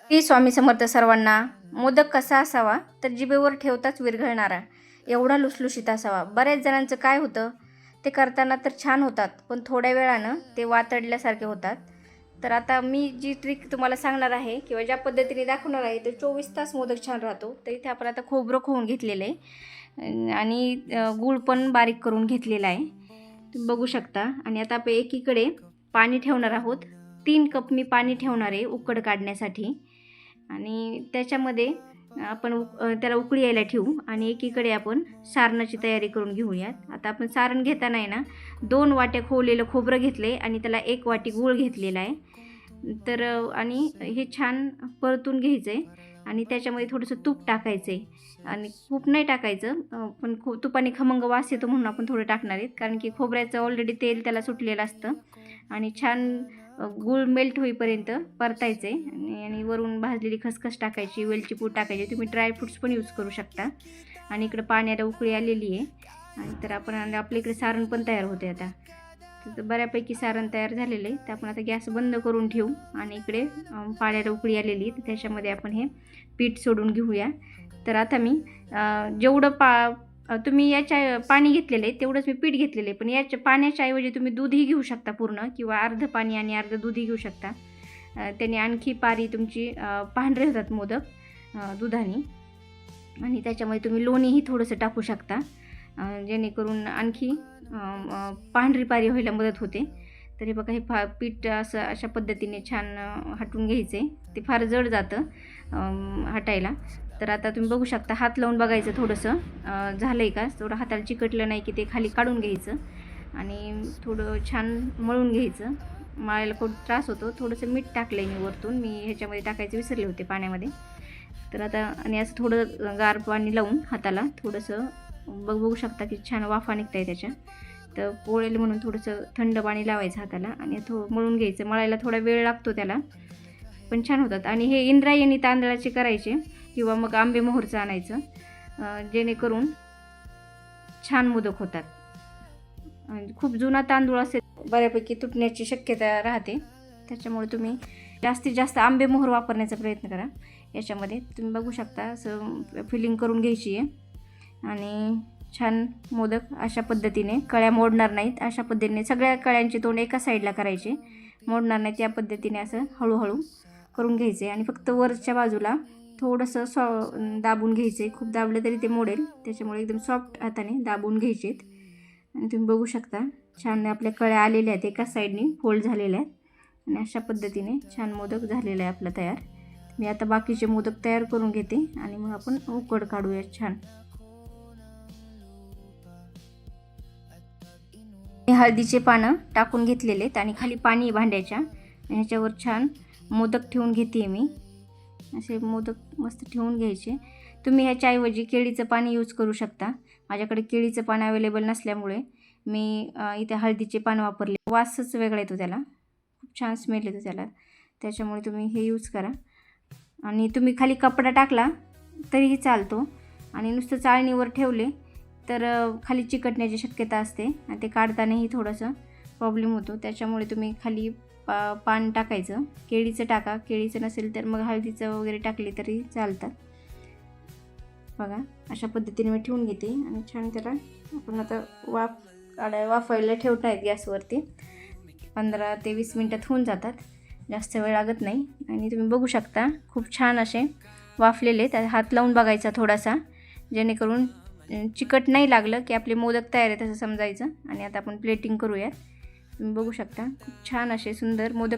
श्री स्वामी समर्थ सर्वांना. मोदक कसा असावा तर जिभेवर ठेवताच विरघळणारा, एवढा लुसलुशीत असावा. बऱ्याच जणांचं काय होतं, ते करताना तर छान होतात, पण थोड्या वेळानं ते वातडल्यासारखे होतात. तर आता मी जी ट्रिक तुम्हाला सांगणार आहे किंवा ज्या पद्धतीने दाखवणार आहे, तर 24 तास मोदक छान राहतो. तर इथे आपण आता खोबरं खोवून घेतलेलं आहे आणि गूळ पण बारीक करून घेतलेला आहे, तुम्ही बघू शकता. आणि आता आपण एकीकडे पाणी ठेवणार आहोत. 3 कप मी पाणी ठेवणार आहे उकड काढण्यासाठी. आणि त्याच्यामध्ये आपण त्याला उकळी यायला ठेवू आणि एकीकडे आपण सारणाची तयारी करून घेऊयात. आता आपण सारण घेताना आहे ना, 2 वाट्या खोवलेलं खोबरं घेतले आणि त्याला 1 वाटी गूळ घेतलेला आहे. तर आणि हे छान परतून घ्यायचं आहे आणि त्याच्यामध्ये थोडंसं तूप टाकायचं आहे आणि खूप नाही टाकायचं, पण तुपाने खमंग वास येतो म्हणून आपण थोडं टाकणार आहेत, कारण की खोबऱ्याचं ऑलरेडी तेल त्याला सुटलेलं असतं. आणि छान गूळ मेल्ट होईपर्यंत परतायचे आणि वरून भाजलेली खसखस टाकायची, वेलची पूड टाकायची. तुम्ही ड्रायफ्रूट्स पण यूज करू शकता. आणि इकडं पाण्याला उकळी आलेली आहे आणि तर आपण आपल्या इकडे सारण पण तयार होते. आता तर बऱ्यापैकी सारण तयार झालेलं आहे. तर आपण आता गॅस बंद करून ठेवू आणि इकडे पाण्याला उकळी आलेली, तर त्याच्यामध्ये आपण हे पीठ सोडून घेऊया. तर आता मी जेवढं तुम्ही याच्या पाणी घेतलेलं आहे तेवढंच मी पीठ घेतलेलं आहे, पण याच्या पाण्याच्या ऐवजी तुम्ही दूधही घेऊ शकता पूर्ण, किंवा अर्ध पाणी आणि अर्ध दूधही घेऊ शकता. त्याने आणखी पारी तुमची पांढरे होतात मोदक दुधाने. आणि त्याच्यामध्ये तुम्ही लोणीही थोडंसं टाकू शकता, जेणेकरून आणखी पांढरी पारी व्हायला मदत होते. तरी बघा हे पीठ अशा पद्धतीने छान हटवून घ्यायचं आहे. ते फार जड जातं हटायला. तर आता तुम्ही बघू शकता, हात लावून बघायचं थोडंसं झालं आहे का. थोडं हाताला चिकटलं नाही की ते खाली काढून घ्यायचं आणि थोडं छान मळून घ्यायचं. मळायला खूप त्रास होतो. थोडंसं मीठ टाकलं आहे मी वरतून, मी ह्याच्यामध्ये टाकायचं विसरले होते पाण्यामध्ये. तर आता आणि असं थोडं गार पाणी लावून हाताला थोडंसं बघू शकता की छान वाफा निघत आहे त्याच्या. तर पोळेल म्हणून थोडंसं थंड पाणी लावायचं हाताला आणि मळून घ्यायचं. मळायला थोडा वेळ लागतो त्याला, पण छान होतात. आणि हे इंद्रायणी तांदळाचे करायचे किंवा मग आंबे मोहरचं आणायचं, जेणेकरून छान मोदक होतात. खूप जुना तांदूळ असेल बऱ्यापैकी तुटण्याची शक्यता राहते, त्याच्यामुळे तुम्ही जास्तीत जास्त आंबे मोहर वापरण्याचा प्रयत्न करा याच्यामध्ये. तुम्ही बघू शकता असं फिलिंग करून घ्यायची आहे आणि छान मोदक अशा पद्धतीने कळ्या मोडणार नाहीत. अशा पद्धतीने सगळ्या कळ्यांचे तोंड एका साईडला करायचे, मोडणार नाहीत. त्या पद्धतीने असं हळूहळू करून घ्यायचे आणि फक्त वरच्या बाजूला थोडंसं दाबून घ्यायचं आहे. खूप दाबलं तरी ते मोडेल, त्याच्यामुळे एकदम सॉफ्ट हाताने दाबून घ्यायचे. आणि तुम्ही बघू शकता छान आपल्या कळ्या आलेल्या आहेत, एका साईडने फोल्ड झालेल्या आहेत. आणि अशा पद्धतीने छान मोदक झालेला आहे आपला तयार. मी आता बाकीचे मोदक तयार करून घेते आणि मग आपण उकड काढूया छान. हळदीचे पानं टाकून घेतलेले आहेत आणि खाली पाणी भांड्याच्या, ह्याच्यावर छान मोदक ठेवून घेते मी. असे मोदक मस्त ठेवून घ्यायचे. तुम्ही ह्याच्याऐवजी केळीचं पाणी यूज करू शकता. माझ्याकडे केळीचं पान अवेलेबल नसल्यामुळे मी इथे हळदीचे पान वापरले. वासच वेगळा येतो त्याला, खूप छान स्मेल येतो त्याला, त्याच्यामुळे तुम्ही हे यूज करा. आणि तुम्ही खाली कपडा टाकला तरीही चालतो आणि नुसतं चाळणीवर ठेवले तर खाली चिकटण्याची शक्यता असते आणि ते काढतानाही थोडंसं प्रॉब्लेम होतो. त्याच्यामुळे तुम्ही खाली पान टाकायचं. केळीचं टाका, केळीचं नसेल तर मग हळदीचं वगैरे टाकले तरी चालतात. बघा अशा पद्धतीने मी ठेवून घेते आणि छान त्याला आपण आता वाफायला ठेवता आहेत गॅसवरती. 15 ते 20 मिनटात होऊन जातात, जास्त वेळ लागत नाही. आणि तुम्ही बघू शकता खूप छान असे वाफलेले. त्यात हात लावून बघायचा थोडासा, जेणेकरून चिकट नाही लागलं की आपले मोदक तयार आहेत असं समजायचं. आणि आता आपण प्लेटिंग करूयात. तुम्ही बघू शकता खूप छान असे सुंदर मोदक